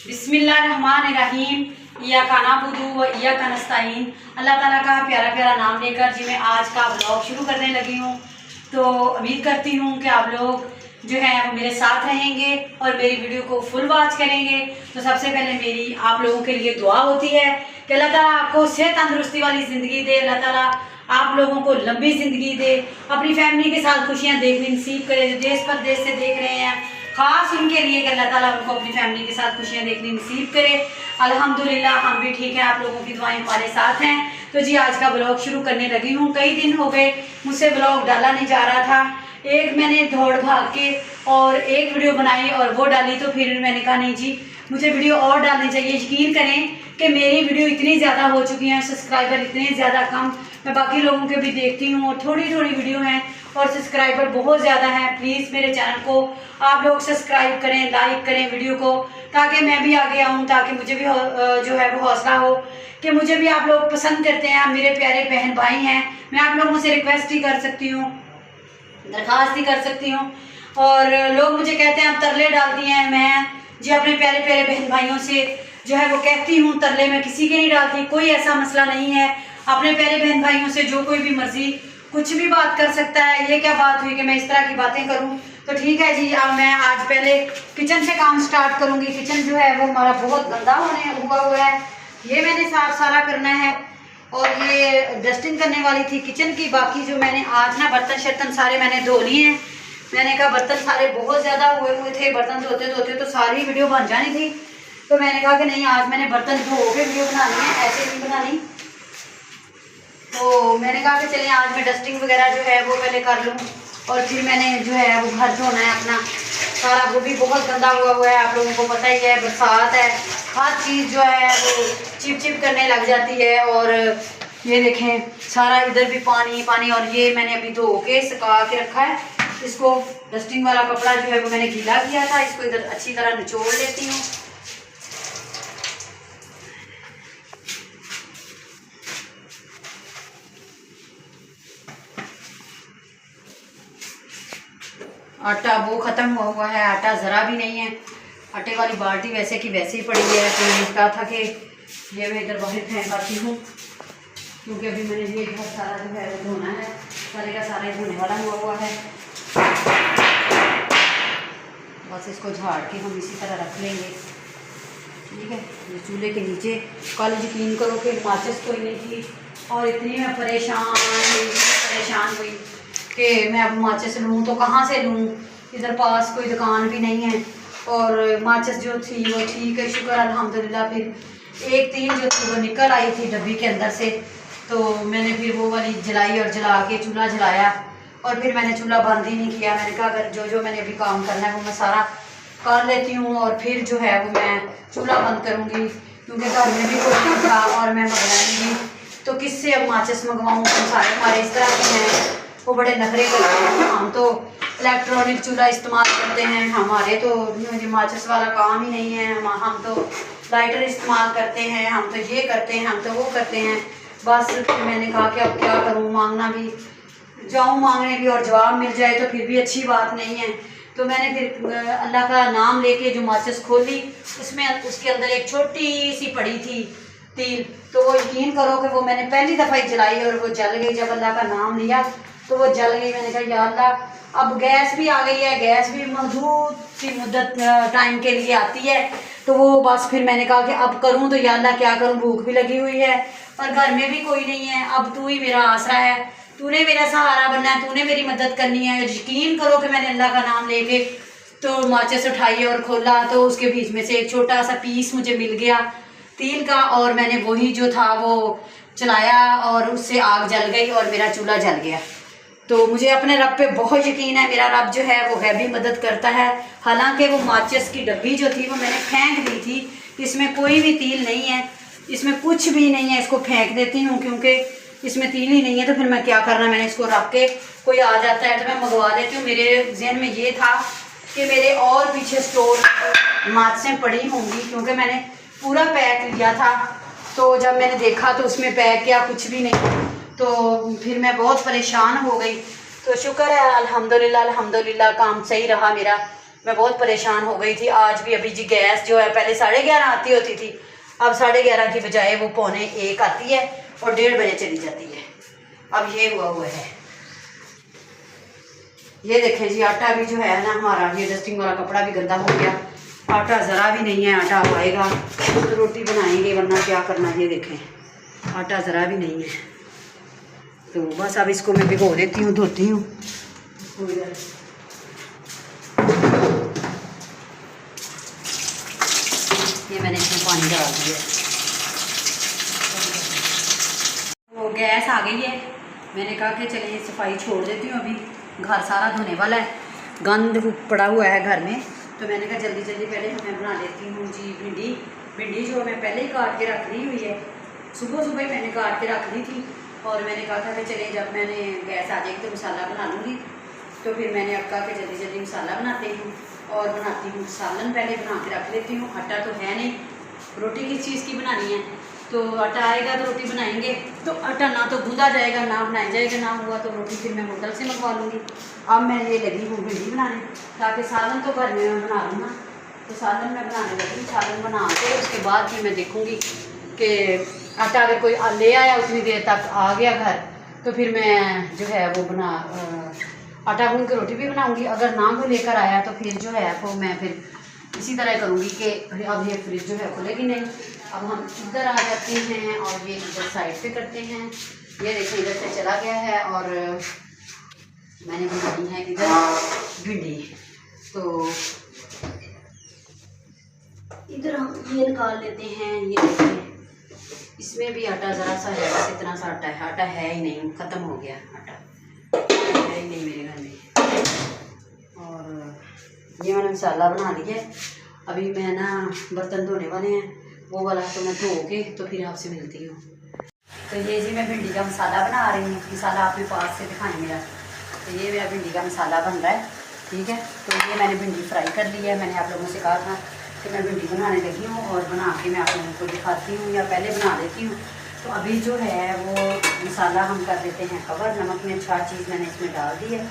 बिस्मिल्लाहिर्रहमानिर्रहीम। या काना बुदू व या कनस्ताइन। अल्लाह ताला का प्यारा प्यारा नाम लेकर जी मैं आज का ब्लॉग शुरू करने लगी हूँ। तो उम्मीद करती हूँ कि आप लोग जो है वो मेरे साथ रहेंगे और मेरी वीडियो को फुल वॉच करेंगे। तो सबसे पहले मेरी आप लोगों के लिए दुआ होती है कि अल्लाह ताला आपको सेहत तंदुरुस्ती वाली ज़िंदगी दे, अल्लाह ताला आप लोगों को लंबी ज़िंदगी दे, अपनी फैमिली के साथ खुशियाँ देखने नसीब करे। जो देश परदेश से देख रहे हैं ख़ास उनके लिए कि अल्लाह ताला उनको अपनी फैमिली के साथ खुशियाँ देखनी नसीब करे। अल्हम्दुलिल्लाह हम भी ठीक हैं, आप लोगों की दुआएं हमारे साथ हैं। तो जी आज का ब्लॉग शुरू करने लगी हूँ। कई दिन हो गए मुझसे ब्लॉग डाला नहीं जा रहा था। एक मैंने दौड़ भाग के और एक वीडियो बनाई और वो डाली, तो फिर मैंने कहा नहीं जी मुझे वीडियो और डालनी चाहिए। यकीन करें कि मेरी वीडियो इतनी ज़्यादा हो चुकी हैं, सब्सक्राइबर इतने ज़्यादा कम, मैं बाकी लोगों के भी देखती हूँ और थोड़ी थोड़ी वीडियो हैं और सब्सक्राइबर बहुत ज़्यादा हैं। प्लीज़ मेरे चैनल को आप लोग सब्सक्राइब करें, लाइक करें वीडियो को, ताकि मैं भी आगे आऊँ, ताकि मुझे भी जो है वो हौसला हो कि मुझे भी आप लोग पसंद करते हैं। आप मेरे प्यारे बहन भाई हैं, मैं आप लोगों से रिक्वेस्ट ही कर सकती हूँ, दरख्वास्त ही कर सकती हूँ। और लोग मुझे कहते हैं आप तरले डालती हैं। मैं जी अपने प्यारे प्यारे बहन भाइयों से जो है वो कहती हूँ तरले मैं किसी के नहीं डालती, कोई ऐसा मसला नहीं है। अपने प्यारे बहन भाइयों से जो कोई भी मर्जी कुछ भी बात कर सकता है। ये क्या बात हुई कि मैं इस तरह की बातें करूँ? तो ठीक है जी, अब मैं आज पहले किचन से काम स्टार्ट करूँगी। किचन जो है वो हमारा बहुत गंदा हुआ है, ये मैंने साफ सारा करना है और ये डस्टिंग करने वाली थी किचन की। बाकी जो मैंने आज ना बर्तन शर्तन सारे मैंने धो लिए हैं। मैंने कहा बर्तन सारे बहुत ज़्यादा हुए थे, बर्तन धोते धोते तो सारी वीडियो बन जानी थी। तो मैंने कहा कि नहीं आज मैंने बर्तन धो के वीडियो बनानी है, ऐसे नहीं बनानी। तो मैंने कहा कि चलिए आज मैं डस्टिंग वगैरह जो है वो पहले कर लूँ और फिर मैंने जो है वो घर धोना है अपना सारा। वो भी बहुत गंदा हुआ है, आप लोगों को पता ही है, बरसात है, हर चीज़ जो है वो चिप चिप करने लग जाती है। और ये देखें सारा इधर भी पानी पानी, और ये मैंने अभी धो के सुखा के रखा है। इसको डस्टिंग वाला कपड़ा जो है वो मैंने गीला किया था, इसको इधर अच्छी तरह निचोड़ लेती हूँ। आटा वो ख़त्म हुआ है, आटा ज़रा भी नहीं है। आटे वाली बाल्टी वैसे की वैसे ही पड़ी है। तो मैंने कहा था कि ये मैं इधर बाहर फेंक आती हूँ, क्योंकि अभी मैंने ये घर सारा जो है वो धोना है, सारे का सारा धोने वाला हुआ है। बस इसको झाड़ के हम इसी तरह रख लेंगे, ठीक है। ये चूल्हे के नीचे कल यकीन करो कि माचिस कोई नहीं थी और इतनी मैं परेशान हुई कि मैं अब माचिस लूँ तो कहाँ से लूँ, इधर पास कोई दुकान भी नहीं है। और माचिस जो थी वो ठीक है, शुक्र अल्हम्दुलिल्लाह। फिर एक तीन जो थी वो निकल आई थी डब्बी के अंदर से, तो मैंने फिर वो वाली जलाई और जला के चूल्हा जलाया और फिर मैंने चूल्हा बंद ही नहीं किया। मैंने कहा अगर जो जो मैंने अभी काम करना है वो मैं सारा कर लेती हूँ और फिर जो है वो मैं चूल्हा बंद करूँगी, क्योंकि घर में भी कोई नहीं था और मैं मंगवाऊँगी तो किससे अब माचिस मंगवाऊँ। सारे हमारे इस तरह के हैं, वो बड़े नखरे करते हैं। हम तो इलेक्ट्रॉनिक चूल्हा इस्तेमाल करते हैं, हमारे तो माचिस वाला काम ही नहीं है। हम तो लाइटर इस्तेमाल करते हैं, हम तो ये करते हैं, हम तो वो करते हैं। बस मैंने कहा कि अब क्या करूँ, मांगना भी जाऊँ मांगने भी और जवाब मिल जाए तो फिर भी अच्छी बात नहीं है। तो मैंने फिर अल्लाह का नाम लेके जो माचिस खोली, उसमें उसके अंदर एक छोटी सी पड़ी थी तिल, तो वो यकीन करो कि वो मैंने पहली दफ़ा ही जलाई और वो जल गई। जब अल्लाह का नाम लिया तो वो जल गई। मैंने कहा या अल्लाह, अब गैस भी आ गई है, गैस भी महदूद सी मुद्दत टाइम के लिए आती है। तो वो बस फिर मैंने कहा कि अब करूँ तो या अल्लाह क्या करूँ, भूख भी लगी हुई है और घर में भी कोई नहीं है। अब तू ही मेरा आसरा है, तूने मेरा सहारा बनना है, तूने मेरी मदद करनी है। यकीन करो कि मैंने अल्लाह का नाम लेके तो माचिस उठाई और खोला तो उसके बीच में से एक छोटा सा पीस मुझे मिल गया तिल का, और मैंने वही जो था वो चलाया और उससे आग जल गई और मेरा चूल्हा जल गया। तो मुझे अपने रब पे बहुत यकीन है, मेरा रब जो है वो गैबी मदद करता है। हालांकि वो माचिस की डब्बी जो थी वो मैंने फेंक दी थी, इसमें कोई भी तिल नहीं है, इसमें कुछ भी नहीं है। इसको फेंक देती हूँ क्योंकि इसमें तिल ही नहीं है। तो फिर मैं क्या करना, मैंने इसको रख के कोई आ जाता है तो मैं मंगवा लेती हूँ। मेरे जहन में ये था कि मेरे और पीछे स्टोर माचिसें पड़ी होंगी, क्योंकि मैंने पूरा पैक लिया था। तो जब मैंने देखा तो उसमें पैक किया कुछ भी नहीं, तो फिर मैं बहुत परेशान हो गई। तो शुक्र है अल्हम्दुलिल्लाह, अल्हम्दुलिल्लाह काम सही रहा मेरा। मैं बहुत परेशान हो गई थी। आज भी अभी जी गैस जो है पहले 11:30 आती होती थी, अब 11:30 की बजाय वो 12:45 आती है और 1:30 बजे चली जाती है। अब ये हुआ है। ये देखें जी आटा भी जो है ना हमारा, ये डस्टिंग वाला कपड़ा भी गंदा हो गया। आटा ज़रा भी नहीं है, आटा आएगा तो रोटी बनाएंगे, वरना क्या करना। ये देखें आटा ज़रा भी नहीं है। तो बस अब इसको मैं भिगो देती हूँ, धोती हूँ। ये मैंने इसमें पानी डाल दिया। वो गैस आ गई है। मैंने कहा कि चलिए सफाई छोड़ देती हूँ, अभी घर सारा धोने वाला है, गंद पड़ा हुआ है घर में। तो मैंने कहा जल्दी जल्दी पहले मैं बना लेती हूँ जी भिंडी जो मैं पहले ही काट के रख ली हुई है। सुबह सुबह ही मैंने काट के रख ली थी और मैंने कहा था कि चलिए जब मैंने गैस आ जाएगी तो मसाला बना लूँगी। तो फिर मैंने अब कहा कि जल्दी जल्दी मसाला बनाते हूँ और बनाती हूँ सालन। पहले बना के रख लेती हूँ। आटा तो है नहीं, रोटी किस चीज़ की बनानी है, तो आटा आएगा तो रोटी बनाएंगे। तो आटा ना तो गूंदा जाएगा, ना बनाया जाएगा, ना हुआ तो रोटी फिर मैं होटल से मंगवा लूँगी। अब मैं ये लगी हूँ भिंडी बनाने, ताकि सालन तो घर में मैं बना लूँगा। तो सालन मैं बनाने लगी। सालन बना के उसके बाद फिर मैं देखूँगी कि आटा अगर कोई ले आया उतनी देर तक आ गया घर, तो फिर मैं जो है वो आटा गूंद के रोटी भी बनाऊँगी। अगर ना कोई लेकर आया तो फिर जो है वो मैं फिर इसी तरह करूँगी कि अब ये फ्रिज जो है खुलेगी नहीं। अब हम इधर आ जाते हैं और ये इधर साइड पे करते हैं। ये देखिए इधर से चला गया है और मैंने बनाई है इधर भिंडी। तो इधर हम ये निकाल लेते हैं। ये देखिए इसमें भी आटा ज़रा सा है, बस इतना सा आटा है। आटा है ही नहीं, ख़त्म हो गया आटा, है ही नहीं मेरे घर में। और ये मैंने मसाला बना लिया है। अभी मैं ना बर्तन धोने वाले हैं, वो वाला तो मैं धो के तो फिर आपसे मिलती हूँ। तो ये जी मैं भिंडी का मसाला बना रही हूँ। मसाला आपके पास से दिखाएं मेरा। तो ये मेरा भिंडी का मसाला बन रहा है, ठीक है। तो ये मैंने भिंडी फ्राई कर ली है। मैंने आप लोगों से कहा था कि मैं भिंडी बनाने लगी हूँ और बना के मैं आप लोगों को दिखाती हूँ या पहले बना देती हूँ। तो अभी जो है वो मसाला हम कर देते हैं कवर। नमक मिर्च हर चीज़ मैंने इसमें डाल दी है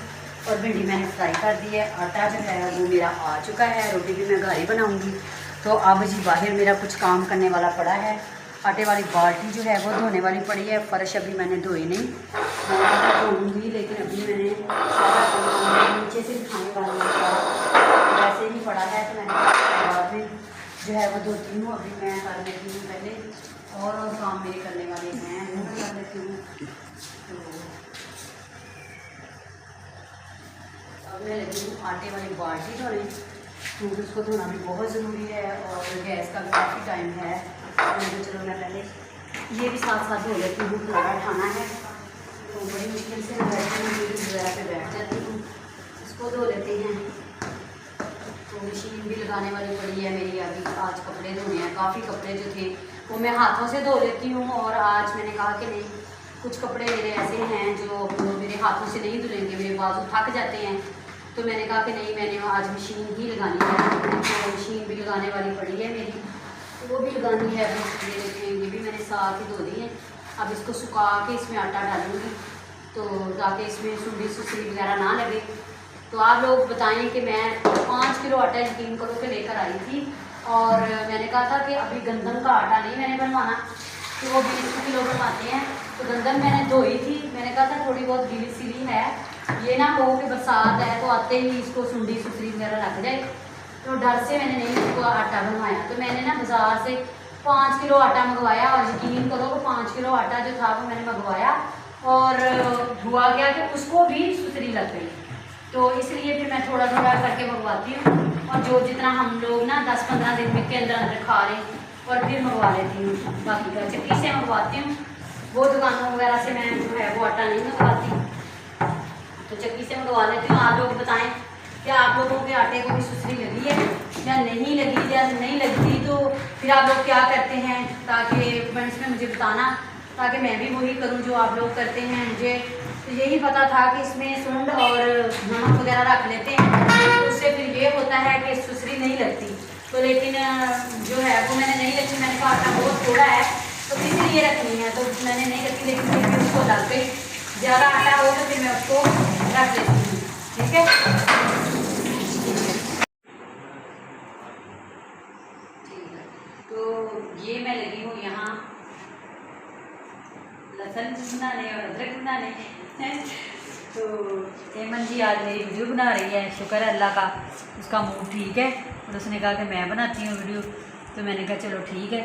और भिंडी मैंने फ्राई कर दी है। आटा जो है वो मेरा आ चुका है। रोटी भी मैं घर ही बनाऊँगी। तो अब जी बाहर मेरा कुछ काम करने वाला पड़ा है। आटे वाली बाल्टी जो है वो धोने वाली पड़ी है। फर्श अभी मैंने धोई नहीं, मैं धोऊँगी, लेकिन अभी मैंने नीचे से दिखाने वाला वैसे ही पड़ा है। तो मैंने बाद में जो है वो धोती हूँ। अभी मैं कर लेती हूँ पहले और काम मेरे करने वाले हैं वो मैं कर लेती हूँ। तो अब मैं लगी हूँ आटे वाली बाल्टी धोने, क्योंकि उसको धोना भी बहुत ज़रूरी है और गैस का भी काफ़ी टाइम है। तो चलो मैं पहले ये भी साथ साथ धो लेती हूँ। खाना उठाना है तो बड़ी मुश्किल से मैं बैठती हूँ, वगैरह पे बैठ जाती हूँ। इसको धो लेते हैं। तो मशीन भी लगाने वाली पड़ी है मेरी। अभी आज कपड़े धोने हैं, काफ़ी कपड़े जो थे वो मैं हाथों से धो लेती हूँ। और आज मैंने कहा कि नहीं, कुछ कपड़े मेरे ऐसे हैं जो मेरे हाथों से नहीं धुलेंगे, मेरे बाजू थक जाते हैं। तो मैंने कहा कि नहीं, मैंने आज मशीन ही लगानी है। तो मशीन भी लगाने वाली पड़ी है मेरी, तो वो भी लगानी है। अभी ये देखें, ये भी मैंने साथ ही धो दी है। अब इसको सुखा के इसमें आटा डालूँगी तो ताकि इसमें सुंडी सुसरी वगैरह ना लगे। तो आप लोग बताएं कि मैं 5 किलो आटा यकीन करो के लेकर आई थी और मैंने कहा था कि अभी गंदम का आटा नहीं मैंने बनवाना, तो वो 20 किलो बनवाते हैं। तो गंदम मैंने धोई थी, मैंने कहा था थोड़ी बहुत गीली सीली है, ये ना हो कि बरसात है तो आते ही इसको सुंडी सुसरी वगैरह लग जाए। तो डर से मैंने नहीं इसको आटा बनवाया। तो मैंने ना बाज़ार से 5 किलो आटा मंगवाया और यकीन करो कि 5 किलो आटा जो था वो मैंने मंगवाया और हुआ गया कि उसको भी सुसरी लग गई। तो इसलिए फिर मैं थोड़ा थोड़ा करके मंगवाती हूँ और जो जितना हम लोग ना 10-15 दिन के अंदर अंदर खा लें और फिर मंगवा लेती हूँ। बाकी का चक्की से मंगवाती हूँ, वो दुकानों वगैरह से मैं जो है वो आटा नहीं मंगवाती, तो चक्की से मंगवा लेती हूँ। आप लोग बताएं कि आप लोगों के आटे को भी सुसरी लगी है या नहीं लगी, या नहीं लगती तो फिर आप लोग क्या करते हैं, ताकि कमेंट्स में मुझे बताना, ताकि मैं भी वही करूँ जो आप लोग करते हैं। मुझे तो यही पता था कि इसमें सूंड और नमक वगैरह रख लेते हैं, तो उससे फिर ये होता है कि सुसरी नहीं लगती। तो लेकिन जो है वो मैंने नहीं रखी, मैंने कहा आटा बहुत थोड़ा है तो इसलिए रखनी है, तो मैंने नहीं रखी। लेकिन फिर उसको लग गई, ज़्यादा आटा हो तो फिर मैं उसको रख लेती हूँ, ठीक है। तो ये मैं लगी हूँ यहाँ लहसुन बनाने और अदरक बनाने तो एमन जी आज मेरी वीडियो बना रही है, शुक्र है अल्लाह का, उसका मूड ठीक है और उसने कहा कि मैं बनाती हूँ वीडियो, तो मैंने कहा चलो ठीक है,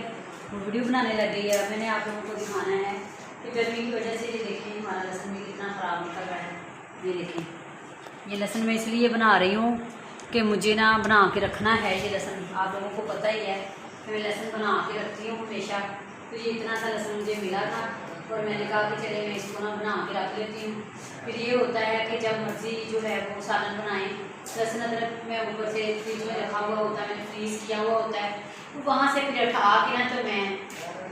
वो वीडियो बनाने लग गई है। मैंने आप लोगों को दिखाना है कि गर्मी की वजह से ये देखें हमारा लहसुन भी कितना ख़राब निकल रहा है। ये देखें, ये लहसुन मैं इसलिए बना रही हूँ कि मुझे ना बना के रखना है। ये लहसुन आप लोगों को पता ही है कि मैं लहसुन बना के रखती हूँ हमेशा। तो ये इतना सा लहसुन मुझे मिला था और मैंने कहा कि चले मैं इसको ना बना के रख लेती हूँ। फिर ये होता है कि जब मर्ज़ी जो है वो सालन बनाएं, लहसुन अदरक में ऊपर से फ्रिज में रखा हुआ होता है, मैंने फ्रीज़ किया हुआ होता है, तो वहाँ से फिर उठा के ना तो मैं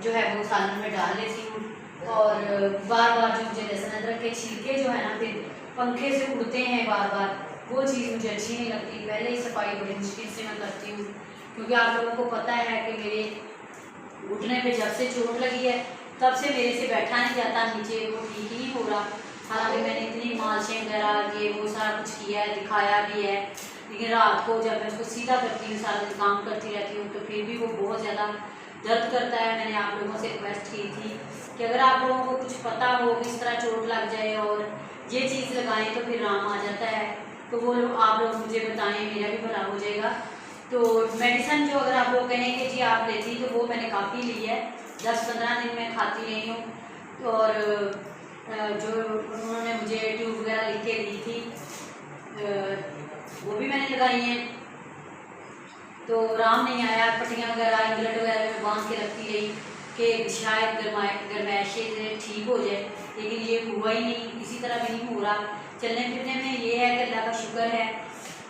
जो है वो सालन में डाल लेती हूँ। और बार बार जो मुझे लहसुन अदरक के छिलके जो है ना फिर पंखे से उड़ते हैं बार बार, वो चीज़ मुझे अच्छी नहीं लगती। पहले ही सफाई बड़ी मुश्किल से मैं करती हूँ, क्योंकि आप लोगों को पता है कि मेरे घुटने पे जब से चोट लगी है तब से मेरे से बैठा नहीं जाता नीचे, वो ठीक ही नहीं हो रहा। हालांकि मैंने इतनी मालिशें वगैरह ये वो सारा कुछ किया है, दिखाया भी है, लेकिन रात को जब मैं उसको सीधा करती हूँ, सारा दिन काम करती रहती हूँ, तो फिर भी वो बहुत ज़्यादा दर्द करता है। मैंने आप लोगों से रिक्वेस्ट की थी कि अगर आप लोगों को कुछ पता हो किस तरह चोट लग जाए और ये चीज़ लगाएं तो फिर आराम आ जाता है, तो वो लोग आप लोग मुझे बताएं, मेरा भी भला हो जाएगा। तो मेडिसिन जो अगर आप लोग कहें कि जी आप लेती, तो वो मैंने काफ़ी ली है, 10-15 दिन में खाती रही हूँ। और जो उन्होंने मुझे ट्यूब वगैरह लिख के दी थी वो भी मैंने लगाई हैं, तो आराम नहीं आया। पट्टियाँ वगैरह इंगलेट वगैरह में बांध के रखती रही कि शायद गर्माइश से ठीक हो जाए, लेकिन ये हुआ ही नहीं, किसी तरह भी नहीं हो रहा। चलने फिरने में ये है कि अल्लाह का शुक्र है,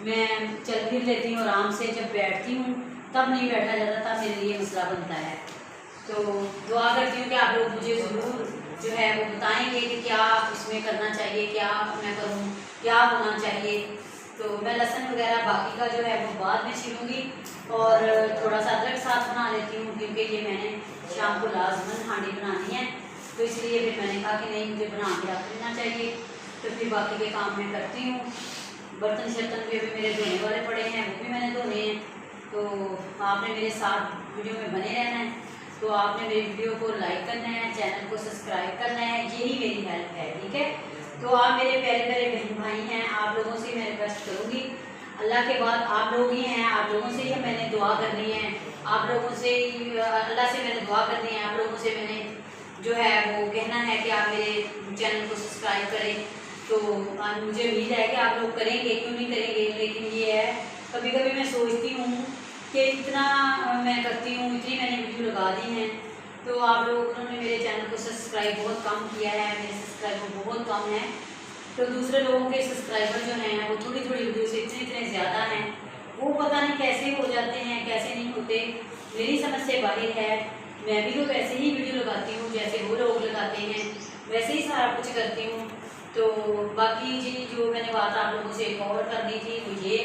मैं चल फिर लेती हूँ आराम से। जब बैठती हूँ तब नहीं बैठा जाता, तब मेरे लिए मसला बनता है। तो दुआ करती हूँ कि आप लोग मुझे ज़रूर जो है वो बताएंगे कि क्या इसमें करना चाहिए, क्या मैं करूँ, क्या होना चाहिए। तो मैं लहसुन वगैरह बाकी का जो है वो बाद में छीलूँगी और थोड़ा सा अदरक साथ बना लेती हूँ, क्योंकि ये मैंने शाम को लाजमन हांडी बनानी है, तो इसलिए फिर मैंने कहा कि नहीं मुझे बना के रख लेना चाहिए। तो फिर बाकी के काम मैं करती हूँ। बर्तन शर्तन भी अभी मेरे धोने वाले पड़े हैं, वो भी मैंने धोने हैं। तो आपने मेरे साथ वीडियो में बने रहना है, तो आपने मेरी वीडियो को लाइक करना है, चैनल को सब्सक्राइब करना है, यही मेरी हेल्प है, ठीक है। तो आप मेरे प्यारे प्यारे बहन भाई हैं, आप लोगों से मैं रिक्वेस्ट करूँगी, अल्लाह के बाद आप लोग ही हैं, आप लोगों से ही मैंने दुआ करनी है, आप लोगों से अल्लाह से मैंने दुआ करनी है, आप लोगों से मैंने जो है वो कहना है कि आप मेरे चैनल को सब्सक्राइब करें। तो मुझे उम्मीद है कि आप लोग करेंगे, क्यों नहीं करेंगे। लेकिन ये है, कभी कभी मैं सोचती हूँ कि इतना मैं करती हूँ, इतनी मैंने वीडियो लगा दी हैं, तो आप लोगों ने मेरे चैनल को सब्सक्राइब बहुत कम किया है, मेरे सब्सक्राइबर बहुत कम हैं। तो दूसरे लोगों के सब्सक्राइबर जो हैं वो थोड़ी थोड़ी वीडियो से इतने ज़्यादा हैं, वो पता नहीं कैसे हो जाते हैं, कैसे नहीं होते, मेरी समझ से बाहर है। मैं भी तो वैसे ही वीडियो लगाती हूँ जैसे वो लोग लगाते हैं, वैसे ही सारा कुछ करती हूँ। तो बाकी जी जो मैंने बात आप लोगों से एक और करनी थी वो ये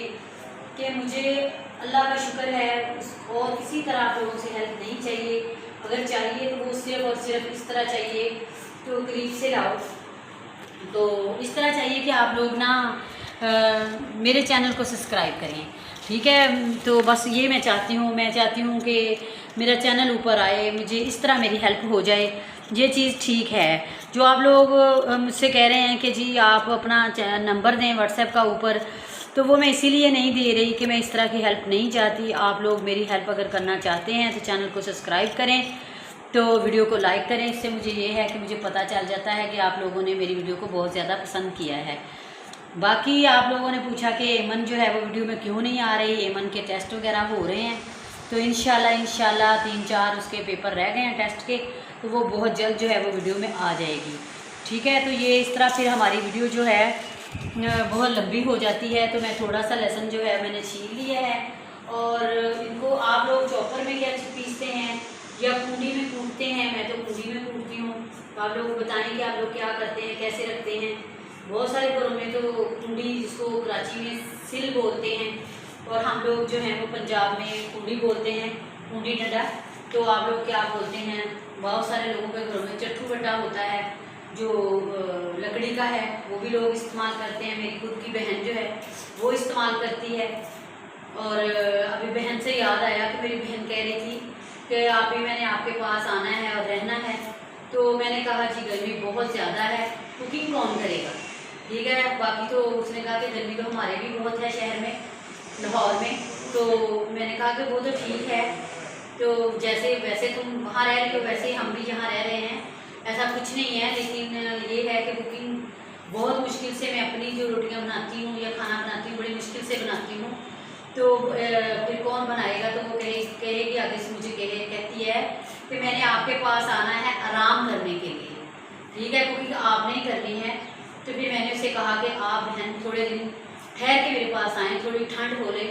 कि मुझे अल्लाह का शुक्र है और किसी तरह आप लोगों से हेल्प नहीं चाहिए। अगर चाहिए तो वो सिर्फ और सिर्फ इस तरह चाहिए, तो करीब से लाओ, तो इस तरह चाहिए कि आप लोग ना मेरे चैनल को सब्सक्राइब करें, ठीक है। तो बस ये मैं चाहती हूँ कि मेरा चैनल ऊपर आए, मुझे इस तरह मेरी हेल्प हो जाए, ये चीज़ ठीक है। जो आप लोग मुझसे कह रहे हैं कि जी आप अपना नंबर दें व्हाट्सएप का ऊपर, तो वो मैं इसीलिए नहीं दे रही कि मैं इस तरह की हेल्प नहीं चाहती। आप लोग मेरी हेल्प अगर करना चाहते हैं तो चैनल को सब्सक्राइब करें, तो वीडियो को लाइक करें। इससे मुझे ये है कि मुझे पता चल जाता है कि आप लोगों ने मेरी वीडियो को बहुत ज़्यादा पसंद किया है। बाकी आप लोगों ने पूछा कि एमन जो है वो वीडियो में क्यों नहीं आ रही, एमन के टेस्ट वगैरह हो रहे हैं, तो इंशाल्लाह 3-4 उसके पेपर रह गए हैं टेस्ट के, तो वो बहुत जल्द जो है वो वीडियो में आ जाएगी, ठीक है। तो ये इस तरह फिर हमारी वीडियो जो है बहुत लंबी हो जाती है। तो मैं थोड़ा सा लहसुन जो है मैंने छील लिया है, और इनको आप लोग चॉपर में क्या पीसते हैं या कूंडी में कूटते हैं, मैं तो कूंडी में कूटती हूँ। तो आप लोग बताएं कि आप लोग क्या करते हैं, कैसे रखते हैं। बहुत सारे घरों में तो कूंडी, जिसको कराची में सिल बोलते हैं, और हम लोग जो हैं वो पंजाब में कूंडी बोलते हैं, कूंडी डंडा। तो आप लोग क्या बोलते हैं, बहुत सारे लोगों के घरों में चट्टू बट्टा होता है जो लकड़ी का है, वो भी लोग इस्तेमाल करते हैं। मेरी खुद की बहन जो है वो इस्तेमाल करती है। और अभी बहन से याद आया कि मेरी बहन कह रही थी कि आप भी मैंने आपके पास आना है और रहना है। तो मैंने कहा जी गर्मी बहुत ज़्यादा है, कुकिंग कौन करेगा, ठीक है। बाकी तो उसने कहा कि गर्मी तो हमारे भी बहुत है शहर में, लाहौर में। तो मैंने कहा कि वो तो ठीक है, तो जैसे वैसे तुम वहाँ रह रही हो वैसे ही हम भी यहाँ रह रहे हैं, ऐसा कुछ नहीं है। लेकिन ये है कि कुकिंग बहुत मुश्किल से मैं अपनी जो रोटियाँ बनाती हूँ या खाना बनाती हूँ बड़ी मुश्किल से बनाती हूँ। तो फिर कौन बनाएगा, तो वो कहेगी आगे से मुझे कहती है कि मैंने आपके पास आना है आराम करने के लिए, ठीक है, कुकिंग आप नहीं करनी है। तो फिर मैंने उससे कहा कि आप बहन थोड़े दिन ठहर के मेरे पास आएँ, थोड़ी ठंड हो ले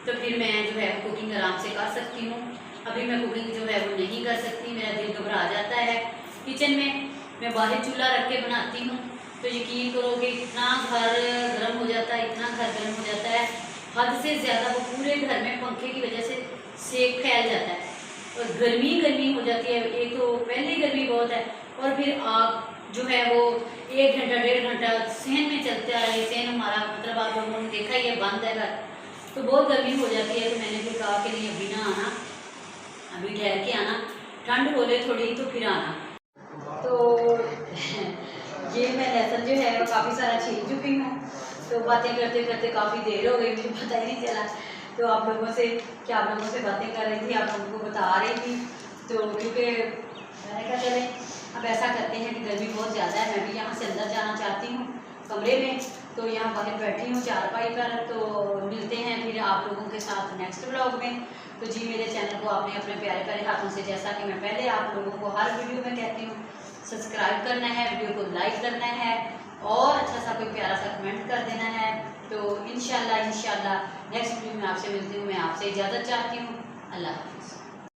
तो फिर मैं जो है कुकिंग आराम से कर सकती हूँ। अभी मैं कुकिंग जो है वो नहीं कर सकती, मेरा दिल घबरा जाता है किचन में। मैं बाहर चूल्हा रख के बनाती हूँ तो यकीन करो कि इतना घर गर्म हो जाता है, इतना घर गर्म हो जाता है हद से ज़्यादा। वो पूरे घर में पंखे की वजह से सेक फैल जाता है और गर्मी हो जाती है। एक तो पहले गर्मी बहुत है और फिर आग जो है वो 1 घंटा 1.5 घंटा सहन में चलता है। सहन हमारा मतलब आप लोगों ने देखा ही है बंद है घर, तो बहुत गर्मी हो जाती है। तो मैंने फिर कहा कि नहीं अभी ना आना, अभी ठहर के आना, ठंड हो ले थोड़ी तो फिर आना। तो ये मैं लहसुन जो है वो काफ़ी सारा छील चुकी हूँ। तो बातें करते करते काफ़ी देर हो गई, मुझे पता ही नहीं चला। तो आप लोगों से बातें कर रही थी, आप लोगों को बता रही थी। तो क्योंकि मैंने कहा चले अब ऐसा करते हैं कि गर्मी बहुत ज़्यादा है, मैं भी यहाँ से अंदर जाना चाहती हूँ कमरे में। तो यहाँ बाहर बैठी हूँ चारपाई पर। तो मिलते हैं फिर आप लोगों के साथ नेक्स्ट व्लॉग में। तो जी मेरे चैनल को आपने अपने प्यारे प्यारे हाथों से, जैसा कि मैं पहले आप लोगों को हर वीडियो में कहती हूँ, सब्सक्राइब करना है, वीडियो को लाइक करना है और अच्छा सा कोई प्यारा सा कमेंट कर देना है। तो इंशाल्लाह नेक्स्ट वीडियो में आपसे मिलती हूँ। मैं आपसे इजाज़त चाहती हूँ। अल्लाह।